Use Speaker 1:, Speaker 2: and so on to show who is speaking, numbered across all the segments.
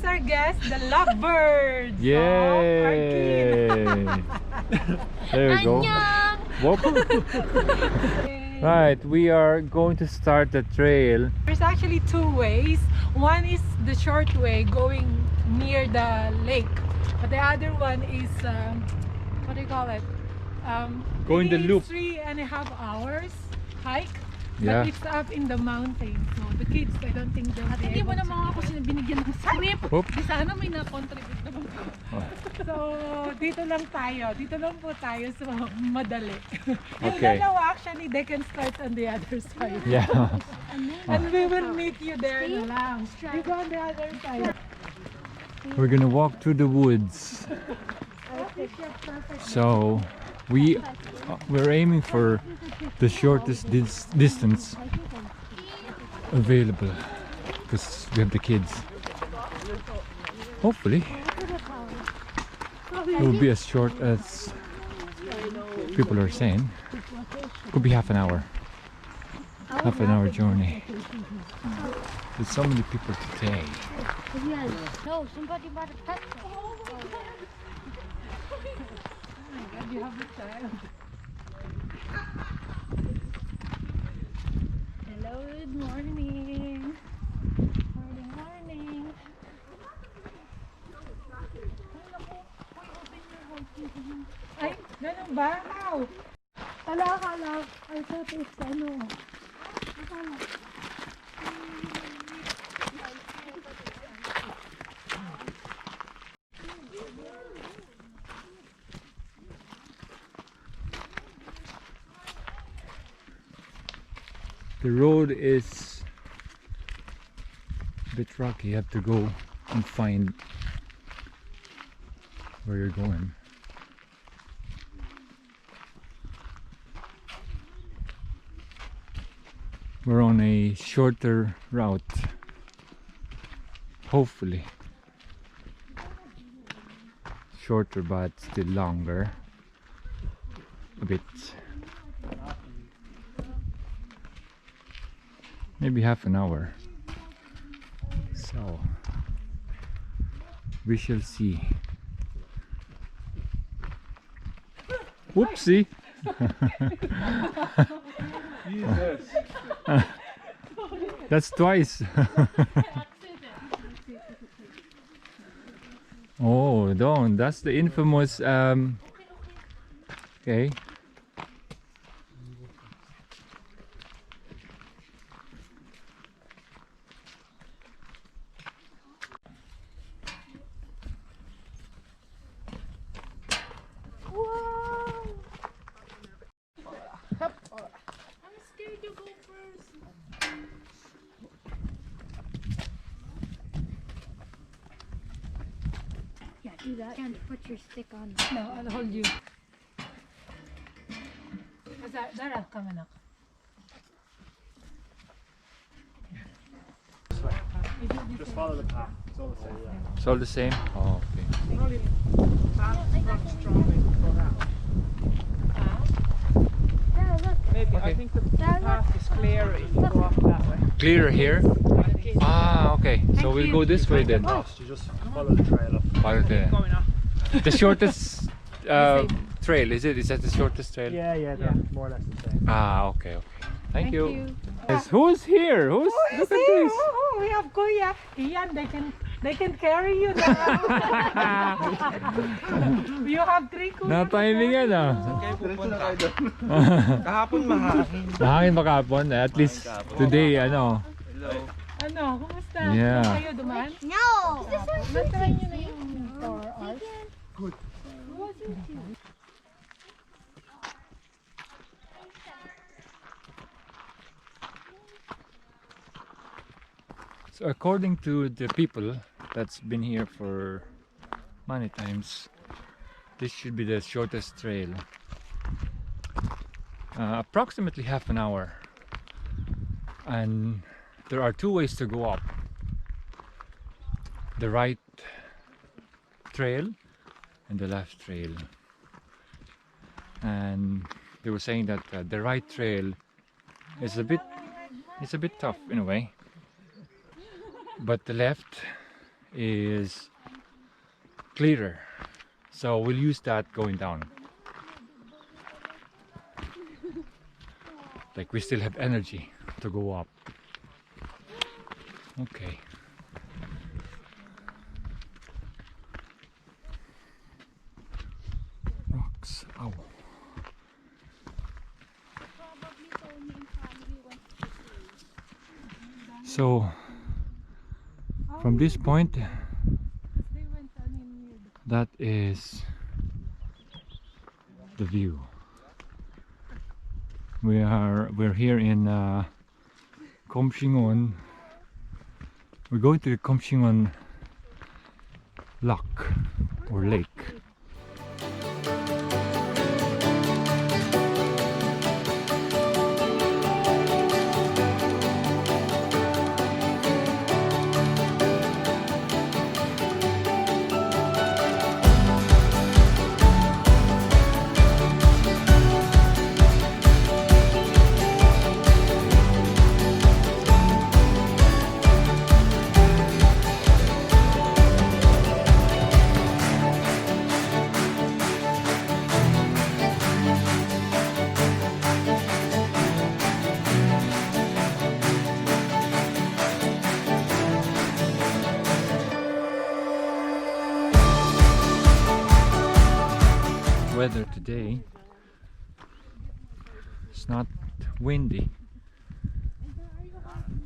Speaker 1: our guest, the lovebirds.
Speaker 2: Yay! There we go. Whoop. Right, we are going to start the trail.
Speaker 1: There's actually two ways. One is the short way going near the lake, but the other one is what do you call it?
Speaker 2: Going the loop.
Speaker 1: 3.5 hours hike.
Speaker 2: Yeah.
Speaker 1: But it's up in the mountain. So the kids, I don't think they'll be
Speaker 3: Hindi mo
Speaker 1: able
Speaker 3: naman ako binigyan ng script.
Speaker 2: Whoop.
Speaker 3: Di sana may na-contribute naman.
Speaker 1: So, dito lang tayo. Dito lang po tayo sa madali. Yung
Speaker 2: Okay.
Speaker 1: dalawa, actually, they can start on the other side.
Speaker 2: Yeah.
Speaker 1: And we will meet you there na lang. You go on the other side.
Speaker 2: We're gonna walk through the woods. So we're aiming for the shortest distance available because we have the kids. Hopefully it will be as short as people are saying. Could be half an hour journey. There's so many people today.
Speaker 3: No, somebody bought a pet.
Speaker 1: You have a child.
Speaker 3: Hello, good morning. Morning.
Speaker 1: Ay, ganun ba? Ow! Kala. I thought it's ano.
Speaker 2: The road is a bit rocky. You have to go and find where you're going. We're on a shorter route, hopefully. Shorter but still longer a bit. Maybe half an hour. So we shall see. Whoopsie!
Speaker 4: Jesus.
Speaker 2: That's twice. Oh, don't. That's the infamous okay.
Speaker 3: I'm scared to go first. Yeah, do that. Can't put your stick on.
Speaker 1: No, I'll hold you. Dara, come on.
Speaker 4: Just follow the path. It's all the same. Yeah.
Speaker 2: It's all the same? Oh, okay.
Speaker 3: Yeah, look.
Speaker 4: Maybe
Speaker 2: Okay.
Speaker 4: I think the path is clearer if you go up that way.
Speaker 2: Clearer here? Ah, okay. So we'll go this way then.
Speaker 4: Lost, you just follow the trail up.
Speaker 2: Okay.
Speaker 4: Going up.
Speaker 2: The shortest trail, is it? Is that the shortest trail?
Speaker 4: Yeah, more or less the same.
Speaker 2: Ah, okay. Thank you. Yes, who's here? Look at this.
Speaker 1: Oh, we have Kuya. Iyan, they can carry you now. You have 3 Kuya.
Speaker 2: Na-timingan ah.
Speaker 4: Kahapon mahangin.
Speaker 2: Mahangin ba kahapon? At least today, ano.
Speaker 1: Ano, kumusta?
Speaker 2: Yeah.
Speaker 1: Kayo dumaan?
Speaker 3: No.
Speaker 1: Natry nyo na yung 4 hours?
Speaker 4: Good.
Speaker 2: So according to the people that's been here for many times, this should be the shortest trail. Approximately half an hour. And there are 2 ways to go up. The right trail and the left trail. And they were saying that the right trail is a bit tough in a way, but the left is clearer, so we'll use that going down. Like we still have energy to go up. Okay. Rocks. Ow. So from this point, that is the view. We're here in Coumshingaun. We're going to the Coumshingaun Lough or lake. Weather today, it's not windy,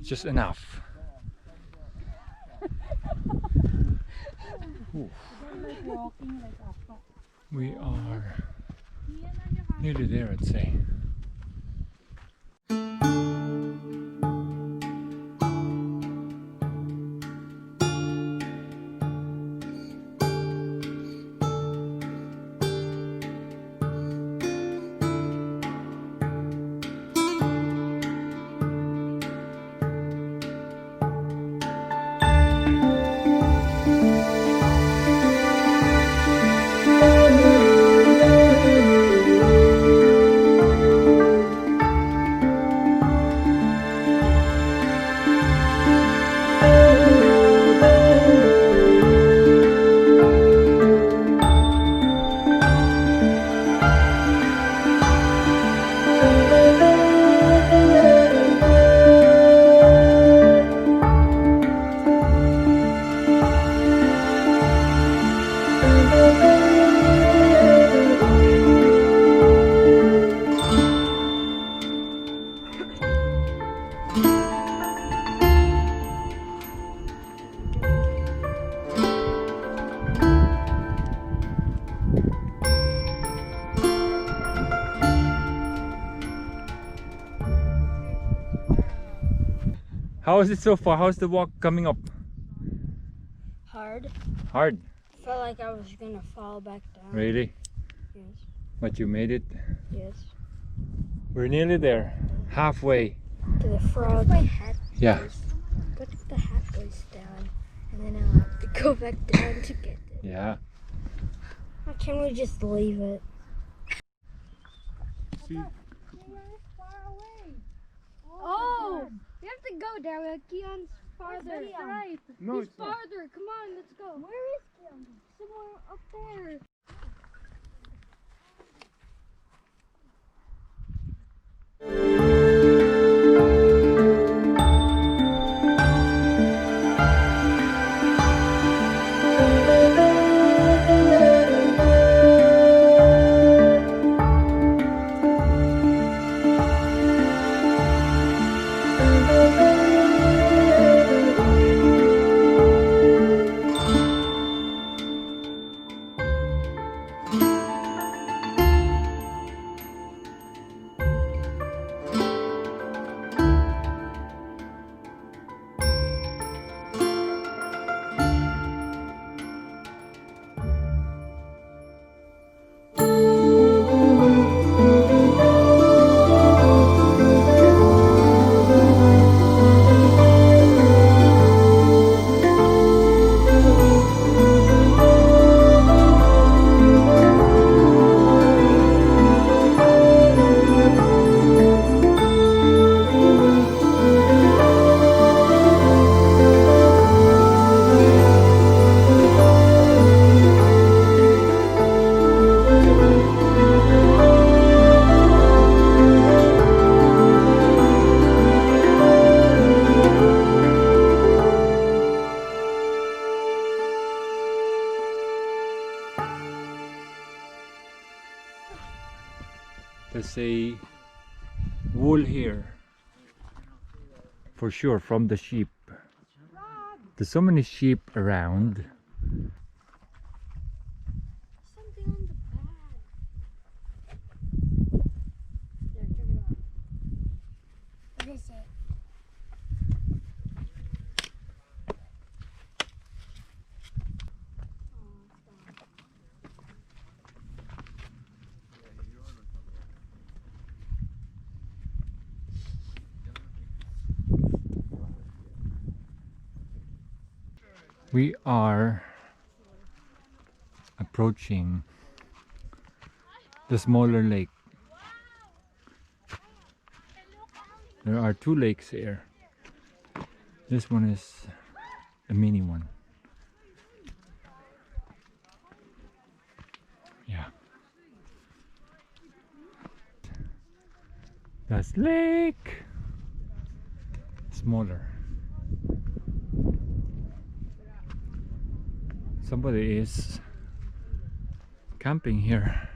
Speaker 2: it's just enough. Ooh. We are nearly there, I'd say. How is it so far? How's the walk coming up?
Speaker 3: Hard.
Speaker 2: Hard?
Speaker 3: Felt like I was gonna fall back down.
Speaker 2: Really?
Speaker 3: Yes.
Speaker 2: But you made it?
Speaker 3: Yes.
Speaker 2: We're nearly there. Halfway.
Speaker 3: To the frog. My hat.
Speaker 2: Yeah.
Speaker 3: What if the hat goes down and then I'll have to go back down to get it?
Speaker 2: Yeah.
Speaker 3: Why can't we just leave it?
Speaker 2: See?
Speaker 3: Oh! We have to go, Derek. Keon's farther. Right.
Speaker 4: No,
Speaker 3: He's farther. Come on, let's go. Where is Keon? Somewhere up there.
Speaker 2: There's a wool here. For sure, from the sheep. There's so many sheep around.
Speaker 3: Something on the bag. There, check it out. What is it?
Speaker 2: We are approaching the smaller lake. There are two lakes here. This one is a mini one. Yeah. That's lake. Smaller. Somebody is camping here.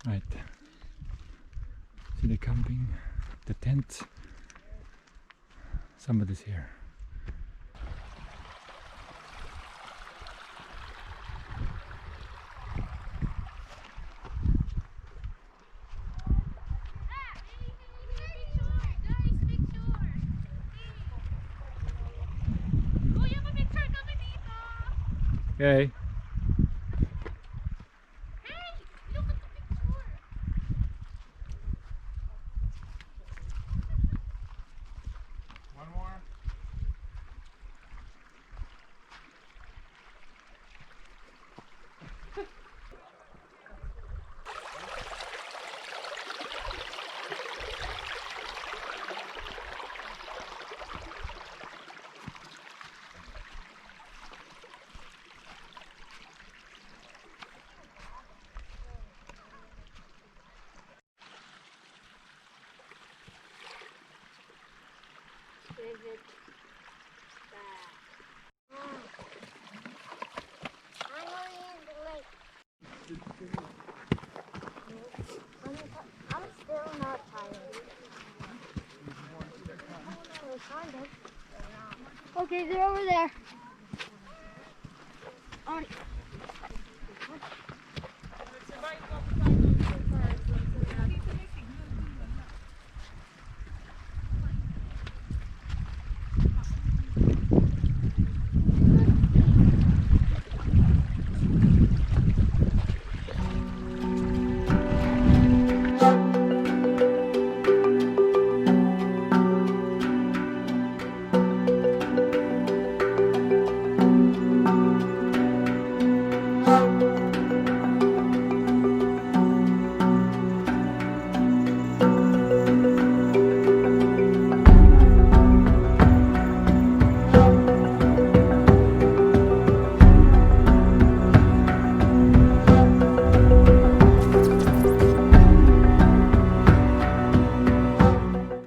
Speaker 2: Right. See the camping, the tent. Somebody's here. Okay.
Speaker 4: One more.
Speaker 3: Give it back. I'm going in the lake. I'm still not tired. Well, kind of. Okay, they're over there. On.